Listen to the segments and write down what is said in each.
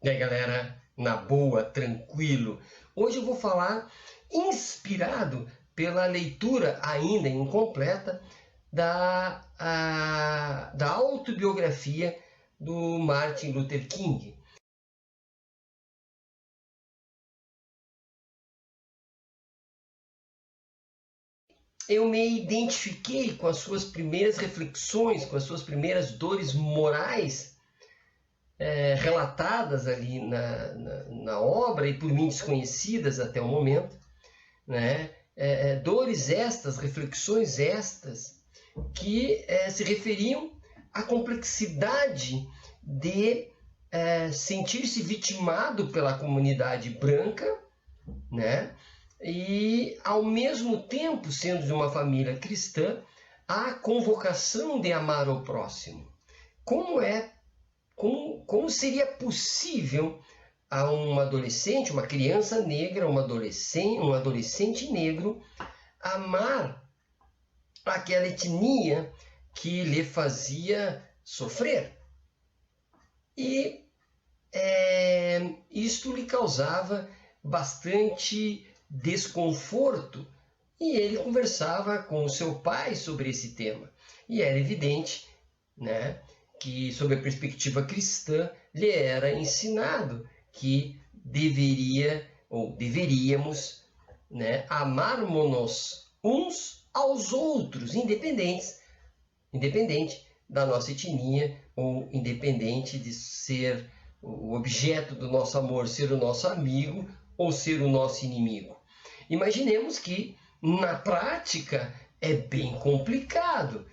E aí, galera, na boa, tranquilo. Hoje eu vou falar inspirado pela leitura ainda incompleta da autobiografia do Martin Luther King. Eu me identifiquei com as suas primeiras reflexões, com as suas primeiras dores morais relatadas ali na obra e por mim desconhecidas até o momento, né? Dores estas, reflexões estas, que se referiam à complexidade de sentir-se vitimado pela comunidade branca, né? E, ao mesmo tempo, sendo de uma família cristã, a convocação de amar o próximo. Como seria possível a um adolescente, uma criança negra, um adolescente negro, amar aquela etnia que lhe fazia sofrer? E isto lhe causava bastante desconforto, e ele conversava com o seu pai sobre esse tema. E era evidente, né, que, sob a perspectiva cristã, lhe era ensinado que deveríamos, né, amarmos-nos uns aos outros, independente da nossa etnia, ou independente de ser o objeto do nosso amor, ser o nosso amigo ou ser o nosso inimigo. Imaginemos que, na prática, é bem complicado.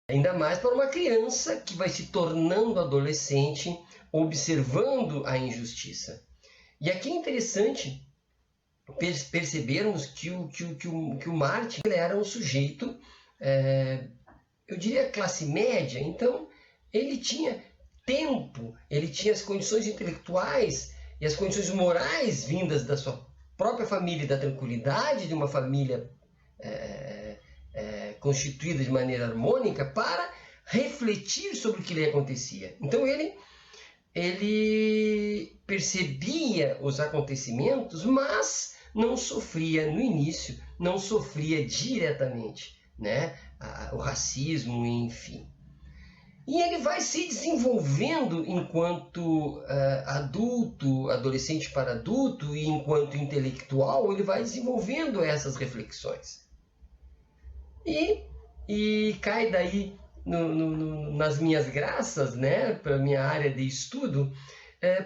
Ainda mais para uma criança que vai se tornando adolescente, observando a injustiça. E aqui é interessante percebermos que o Martin era um sujeito, eu diria, classe média. Então ele tinha tempo, ele tinha as condições intelectuais e as condições morais vindas da sua própria família, da tranquilidade de uma família constituída de maneira harmônica, para refletir sobre o que lhe acontecia. Então ele percebia os acontecimentos, mas não sofria no início, não sofria diretamente, né, o racismo, enfim. E ele vai se desenvolvendo enquanto adulto, adolescente para adulto, e enquanto intelectual, ele vai desenvolvendo essas reflexões. E cai daí nas minhas graças, né, para a minha área de estudo,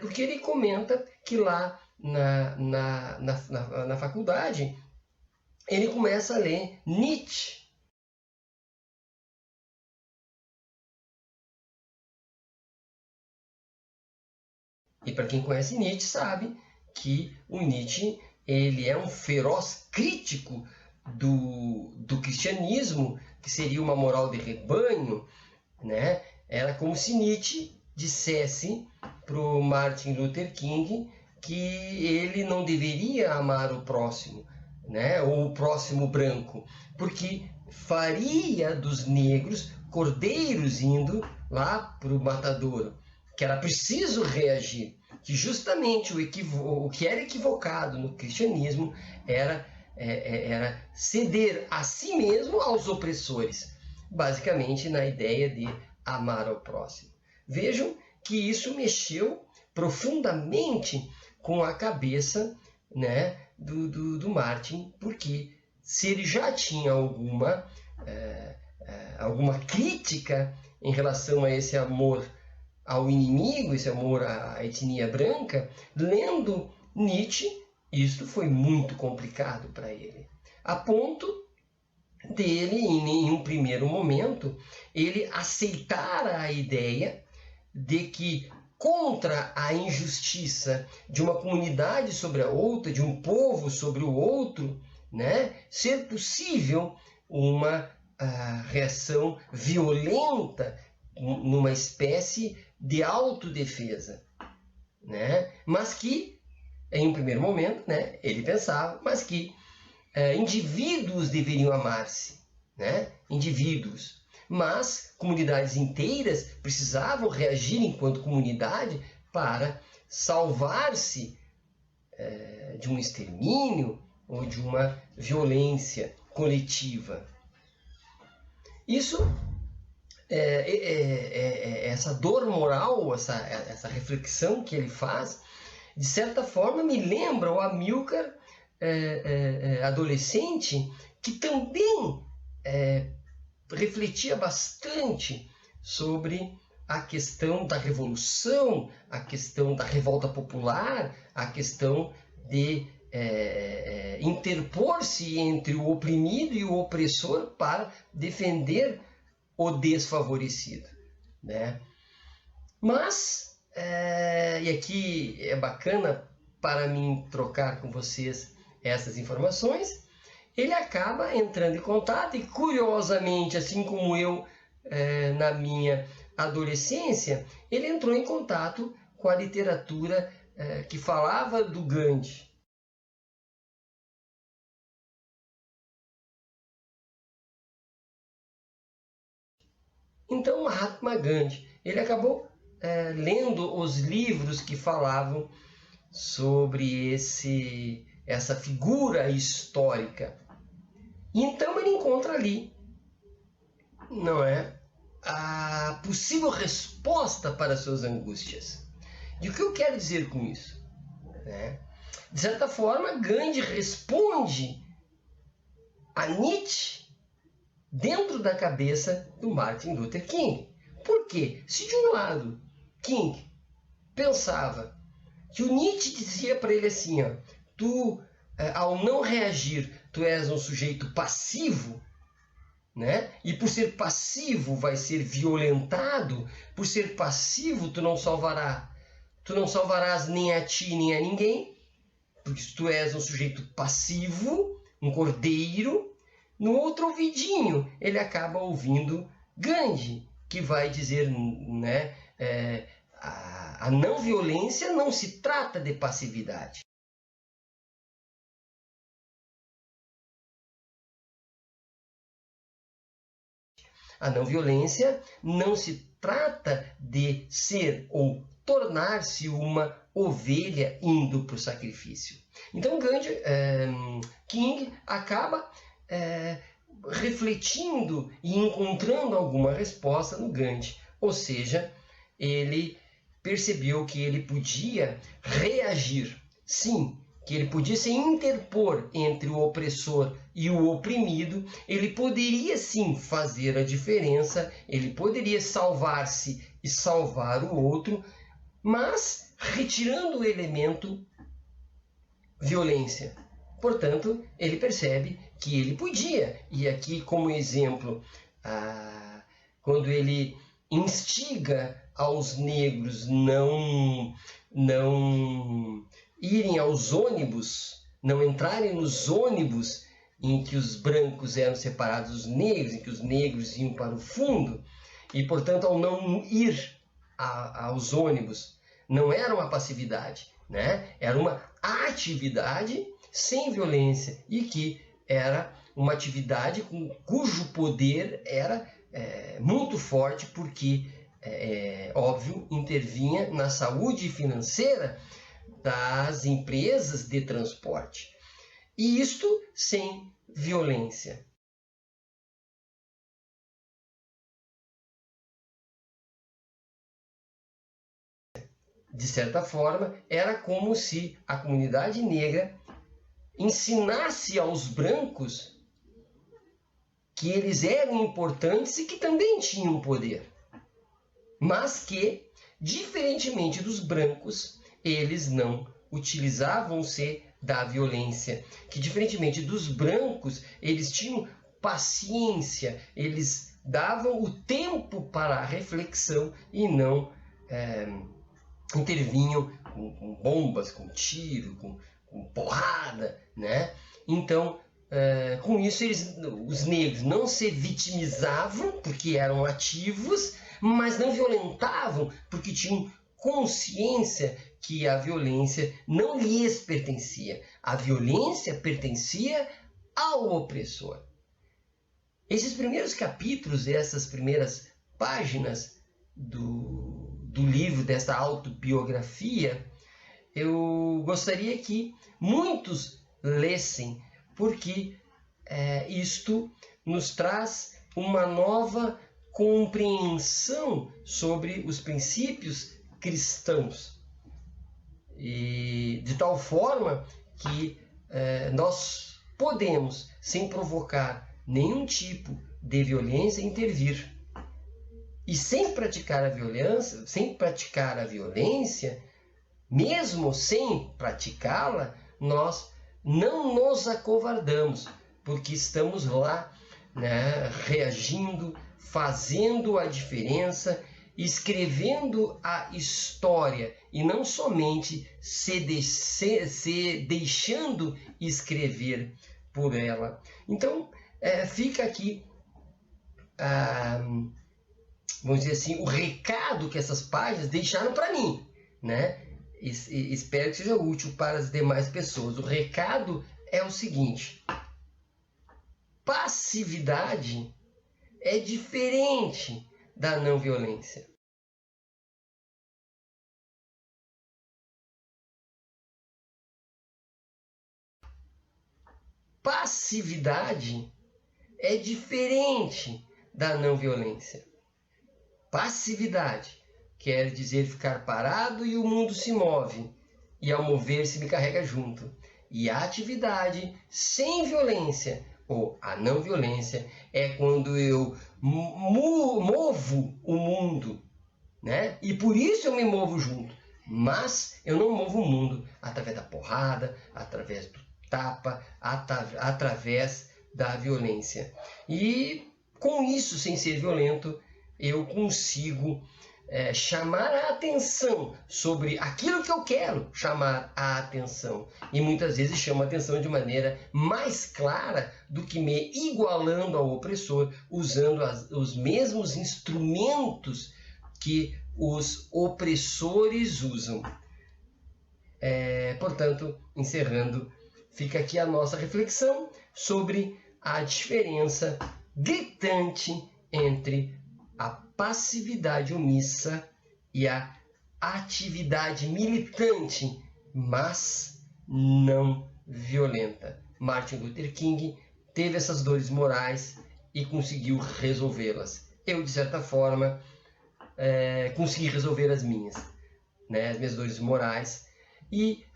porque ele comenta que lá na faculdade ele começa a ler Nietzsche. E para quem conhece Nietzsche sabe que o Nietzsche ele é um feroz crítico do cristianismo, que seria uma moral de rebanho, né? Era como se Nietzsche dissesse para o Martin Luther King que ele não deveria amar o próximo, né? Ou o próximo branco, porque faria dos negros cordeiros indo lá para o matadouro, que era preciso reagir, que justamente o que era equivocado no cristianismo era ceder a si mesmo aos opressores, basicamente na ideia de amar ao próximo. Vejam que isso mexeu profundamente com a cabeça, né, do Martin, porque se ele já tinha alguma crítica em relação a esse amor ao inimigo, esse amor à etnia branca, lendo Nietzsche, isso foi muito complicado para ele, a ponto dele, em um primeiro momento, ele aceitar a ideia de que, contra a injustiça de uma comunidade sobre a outra, de um povo sobre o outro, né, ser possível uma reação violenta, numa espécie de autodefesa, né? Mas que, em um primeiro momento, né, ele pensava, mas que indivíduos deveriam amar-se, né? Indivíduos. Mas comunidades inteiras precisavam reagir enquanto comunidade para salvar-se de um extermínio ou de uma violência coletiva. Isso, essa dor moral, essa reflexão que ele faz, de certa forma me lembra o Amilcar adolescente, que também refletia bastante sobre a questão da revolução, a questão da revolta popular, a questão de interpor-se entre o oprimido e o opressor para defender o desfavorecido, né? Mas, e aqui é bacana para mim trocar com vocês essas informações, ele acaba entrando em contato e, curiosamente, assim como eu na minha adolescência, ele entrou em contato com a literatura que falava do Gandhi. Então, Mahatma Gandhi, ele acabou lendo os livros que falavam sobre essa figura histórica. Então ele encontra ali, não é, a possível resposta para suas angústias. E o que eu quero dizer com isso? De certa forma, Gandhi responde a Nietzsche dentro da cabeça do Martin Luther King. Por quê? Se de um lado King pensava que o Nietzsche dizia para ele assim, ó, tu, ao não reagir, tu és um sujeito passivo, né? E por ser passivo vai ser violentado, por ser passivo tu não salvarás nem a ti nem a ninguém, porque tu és um sujeito passivo, um cordeiro. No outro ouvidinho ele acaba ouvindo Gandhi, que vai dizer, né, a não violência não se trata de passividade. A não violência não se trata de ser ou tornar-se uma ovelha indo para o sacrifício. Então Gandhi, King acaba refletindo e encontrando alguma resposta no Gandhi. Ou seja, ele percebeu que ele podia reagir, sim, que ele podia se interpor entre o opressor e o oprimido, ele poderia sim fazer a diferença, ele poderia salvar-se e salvar o outro, mas retirando o elemento violência. Portanto, ele percebe que ele podia, e aqui como exemplo, quando ele instiga aos negros não irem aos ônibus, não entrarem nos ônibus em que os brancos eram separados dos negros, em que os negros iam para o fundo, e portanto ao não ir aos ônibus, não era uma passividade, né? Era uma atividade sem violência e que era uma atividade cujo poder era muito forte porque, óbvio, intervinha na saúde financeira das empresas de transporte. E isto sem violência. De certa forma, era como se a comunidade negra ensinasse aos brancos que eles eram importantes e que também tinham poder. Mas que, diferentemente dos brancos, eles não utilizavam-se da violência. Que, diferentemente dos brancos, eles tinham paciência, eles davam o tempo para a reflexão e não intervinham com bombas, com tiro, com porrada, né? Então, com isso, os negros não se vitimizavam porque eram ativos, mas não violentavam porque tinham consciência que a violência não lhes pertencia. A violência pertencia ao opressor. Esses primeiros capítulos, essas primeiras páginas do livro, dessa autobiografia, eu gostaria que muitos lessem, porque isto nos traz uma nova compreensão sobre os princípios cristãos. E de tal forma que nós podemos, sem provocar nenhum tipo de violência, intervir. E sem praticar a violência, mesmo sem praticá-la, nós não nos acovardamos, porque estamos lá, né, reagindo, fazendo a diferença, escrevendo a história e não somente se deixando escrever por ela. Então, fica aqui, vamos dizer assim, o recado que essas páginas deixaram para mim, né? Espero que seja útil para as demais pessoas. O recado é o seguinte: passividade é diferente da não violência. Passividade é diferente da não violência. Passividade quer dizer ficar parado e o mundo se move, e ao mover-se me carrega junto. E a atividade sem violência, ou a não violência, é quando eu movo o mundo, né? E por isso eu me movo junto. Mas eu não movo o mundo através da porrada, através do tapa, através da violência. E com isso, sem ser violento, eu consigo chamar a atenção sobre aquilo que eu quero chamar a atenção. E muitas vezes chamo a atenção de maneira mais clara do que me igualando ao opressor, usando os mesmos instrumentos que os opressores usam. Portanto, encerrando, fica aqui a nossa reflexão sobre a diferença gritante entre a passividade omissa e a atividade militante, mas não violenta. Martin Luther King teve essas dores morais e conseguiu resolvê-las. Eu, de certa forma, consegui resolver as minhas, né, as minhas dores morais, e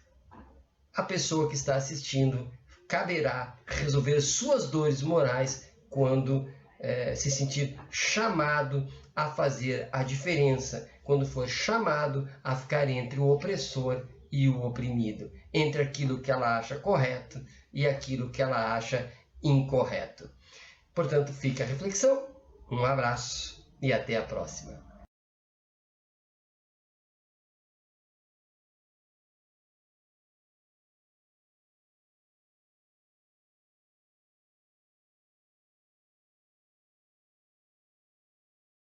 a pessoa que está assistindo caberá resolver suas dores morais quando se sentir chamado a fazer a diferença, quando for chamado a ficar entre o opressor e o oprimido, entre aquilo que ela acha correto e aquilo que ela acha incorreto. Portanto, fica a reflexão, um abraço e até a próxima.